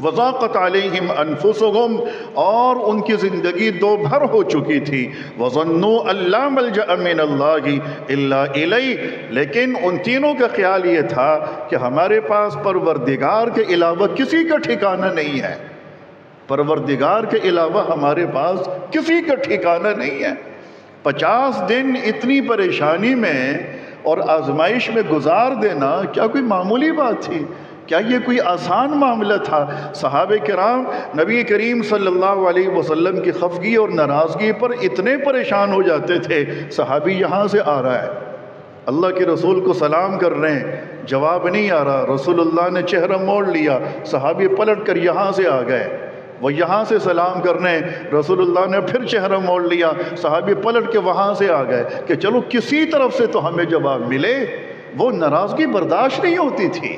وضاقت علیہم انفسہم، اور ان کی زندگی دو بھر ہو چکی تھی، وظنوا ان لا ملجأ من اللہ الا الیہ، لیکن ان تینوں کا خیال یہ تھا کہ ہمارے پاس پروردگار کے علاوہ کسی کا ٹھکانہ نہیں ہے، پروردگار کے علاوہ ہمارے پاس کسی کا ٹھکانہ نہیں ہے۔ 50 دن اتنی پریشانی میں اور آزمائش میں گزار دینا کیا کوئی معمولی بات تھی؟ کیا یہ کوئی آسان معاملہ تھا؟ صحابہ کرام نبی کریم صلی اللہ علیہ وسلم کی خفگی اور ناراضگی پر اتنے پریشان ہو جاتے تھے، صحابی یہاں سے آ رہا ہے، اللہ کے رسول کو سلام کر رہے ہیں، جواب نہیں آ رہا، رسول اللہ نے چہرہ موڑ لیا، صحابی پلٹ کر یہاں سے آ گئے، وہ یہاں سے سلام کرنے، رسول اللہ نے پھر چہرہ موڑ لیا، صحابی پلٹ کے وہاں سے آ گئے کہ چلو کسی طرف سے تو ہمیں جواب ملے۔ وہ ناراضگی برداشت نہیں ہوتی تھی،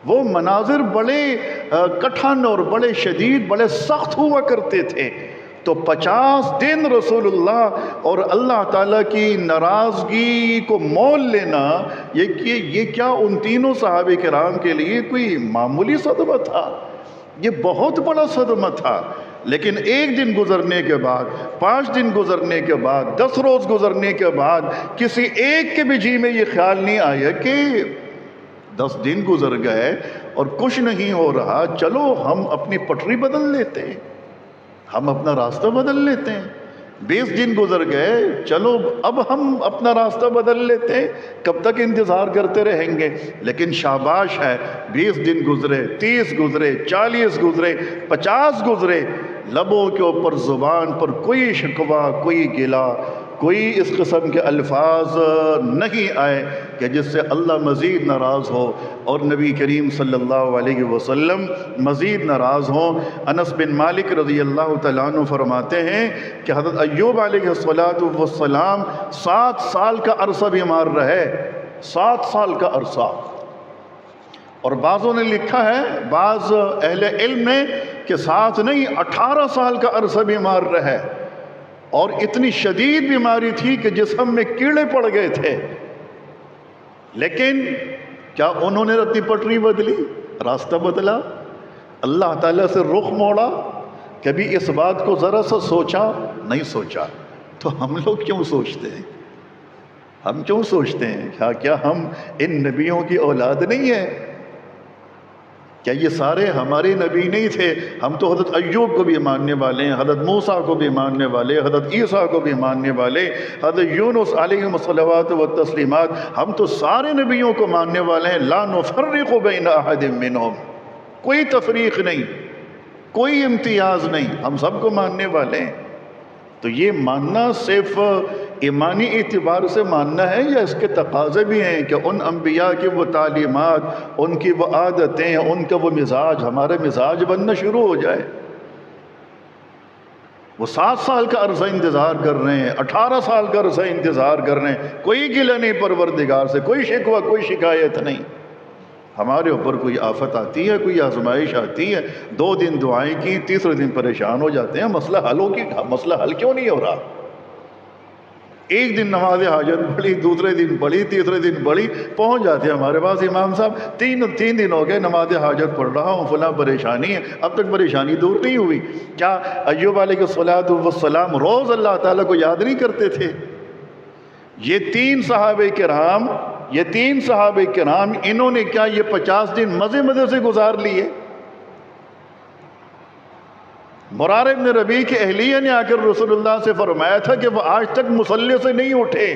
وہ مناظر بڑے کٹھن اور بڑے شدید، بڑے سخت ہوا کرتے تھے۔ تو 50 دن رسول اللہ اور اللہ تعالیٰ کی ناراضگی کو مول لینا، یہ کیا ان تینوں صحابہ کرام کے لیے کوئی معمولی صدمہ تھا؟ یہ بہت بڑا صدمہ تھا۔ لیکن ایک دن گزرنے کے بعد، 5 دن گزرنے کے بعد، 10 روز گزرنے کے بعد کسی ایک کے بھی جی میں یہ خیال نہیں آیا کہ 10 دن گزر گئے اور کچھ نہیں ہو رہا، چلو ہم اپنی پٹری بدل لیتے ہیں، ہم اپنا راستہ بدل لیتے ہیں۔ 20 دن گزر گئے، چلو اب ہم اپنا راستہ بدل لیتے ہیں، کب تک انتظار کرتے رہیں گے؟ لیکن شاباش ہے، 20 دن گزرے، 30 گزرے، 40 گزرے، 50 گزرے، لبوں کے اوپر، زبان پر کوئی شکوہ، کوئی گلہ، کوئی اس قسم کے الفاظ نہیں آئے کہ جس سے اللہ مزید ناراض ہو اور نبی کریم صلی اللہ علیہ وسلم مزید ناراض ہوں۔ انس بن مالک رضی اللہ تعالیٰ عنہ فرماتے ہیں کہ حضرت ایوب علیہ السلام 7 سال کا عرصہ بیمار رہے، 7 سال کا عرصہ، اور بعضوں نے لکھا ہے، بعض اہل علم نے، کہ 7 نہیں 18 سال کا عرصہ بیمار رہے، اور اتنی شدید بیماری تھی کہ جسم میں کیڑے پڑ گئے تھے۔ لیکن کیا انہوں نے اپنی پٹری بدلی، راستہ بدلا، اللہ تعالیٰ سے رخ موڑا؟ کبھی اس بات کو ذرا سا سوچا؟ نہیں سوچا۔ تو ہم لوگ کیوں سوچتے ہیں؟ ہم کیوں سوچتے ہیں؟ کیا ہم ان نبیوں کی اولاد نہیں ہیں؟ کیا یہ سارے ہمارے نبی نہیں تھے؟ ہم تو حضرت ایوب کو بھی ماننے والے ہیں، حضرت موسیٰ کو بھی ماننے والے، حضرت عیسیٰ کو بھی ماننے والے، حضرت یونس علیہ الصلوات والتسلیمات، ہم تو سارے نبیوں کو ماننے والے ہیں۔ لا نفرق بین احد منہم، کوئی تفریق نہیں، کوئی امتیاز نہیں، ہم سب کو ماننے والے ہیں۔ تو یہ ماننا صرف ایمانی اعتبار سے ماننا ہے، یا اس کے تقاضے بھی ہیں کہ ان انبیاء کی وہ تعلیمات، ان کی وہ عادتیں، ان کا وہ مزاج، ہمارے مزاج بننا شروع ہو جائے؟ وہ 7 سال کا عرصہ انتظار کر رہے ہیں، 18 سال کا عرصہ انتظار کر رہے ہیں، کوئی گلہ نہیں پروردگار سے، کوئی شکوہ، کوئی شکایت نہیں۔ ہمارے اوپر کوئی آفت آتی ہے، کوئی آزمائش آتی ہے، 2 دن دعائیں کی، تیسرے دن پریشان ہو جاتے ہیں، مسئلہ حل کیوں نہیں ہو رہا؟ ایک دن نماز حاجت پڑھی، دوسرے دن پڑھی، تیسرے دن پڑھی، پہنچ جاتے ہیں ہمارے پاس، امام صاحب 3 دن ہو گئے نماز حاجت پڑھ رہا ہوں، فلاں پریشانی ہے، اب تک پریشانی دور نہیں ہوئی۔ کیا ایوب علیہ السلام روز اللہ تعالیٰ کو یاد نہیں کرتے تھے؟ یہ 3 صحابہ کرام انہوں نے کیا یہ 50 دن مزے سے گزار لیے؟ مرار ابن ربیع کی اہلیہ نے آ کر رسول اللہ سے فرمایا تھا کہ وہ آج تک مصلی سے نہیں اٹھے،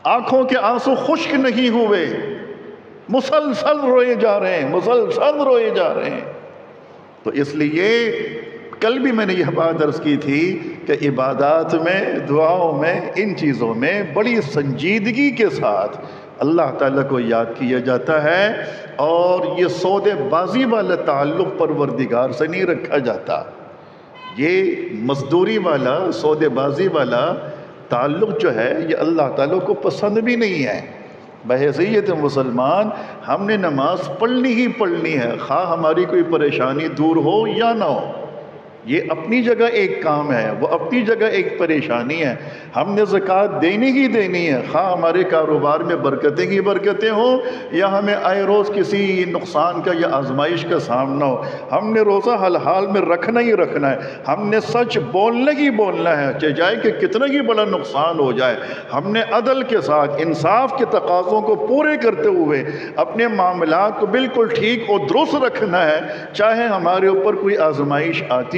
آنکھوں کے آنسو خشک نہیں ہوئے، مسلسل روئے جا رہے ہیں۔ تو اس لیے کل بھی میں نے یہ بات عرض کی تھی کہ عبادات میں، دعاؤں میں، ان چیزوں میں بڑی سنجیدگی کے ساتھ اللہ تعالیٰ کو یاد کیا جاتا ہے، اور یہ سودے بازی والا تعلق پروردگار سے نہیں رکھا جاتا۔ یہ مزدوری والا، سودے بازی والا تعلق جو ہے، یہ اللہ تعالیٰ کو پسند بھی نہیں ہے۔ بحیثیت مسلمان ہم نے نماز پڑھنی ہی پڑھنی ہے، خواہ ہماری کوئی پریشانی دور ہو یا نہ ہو۔ یہ اپنی جگہ ایک کام ہے، وہ اپنی جگہ ایک پریشانی ہے۔ ہم نے زکوٰۃ دینی ہی دینی ہے، خواہ ہمارے کاروبار میں برکتیں ہی برکتیں ہوں یا ہمیں آئے روز کسی نقصان کا یا آزمائش کا سامنا ہو۔ ہم نے روزہ حل حال میں رکھنا ہی رکھنا ہے، ہم نے سچ بولنا ہی بولنا ہے، چاہے کہ کتنا ہی بڑا نقصان ہو جائے۔ ہم نے عدل کے ساتھ انصاف کے تقاضوں کو پورے کرتے ہوئے اپنے معاملات کو بالکل ٹھیک اور درست رکھنا ہے، چاہے ہمارے اوپر کوئی آزمائش آتی ہے۔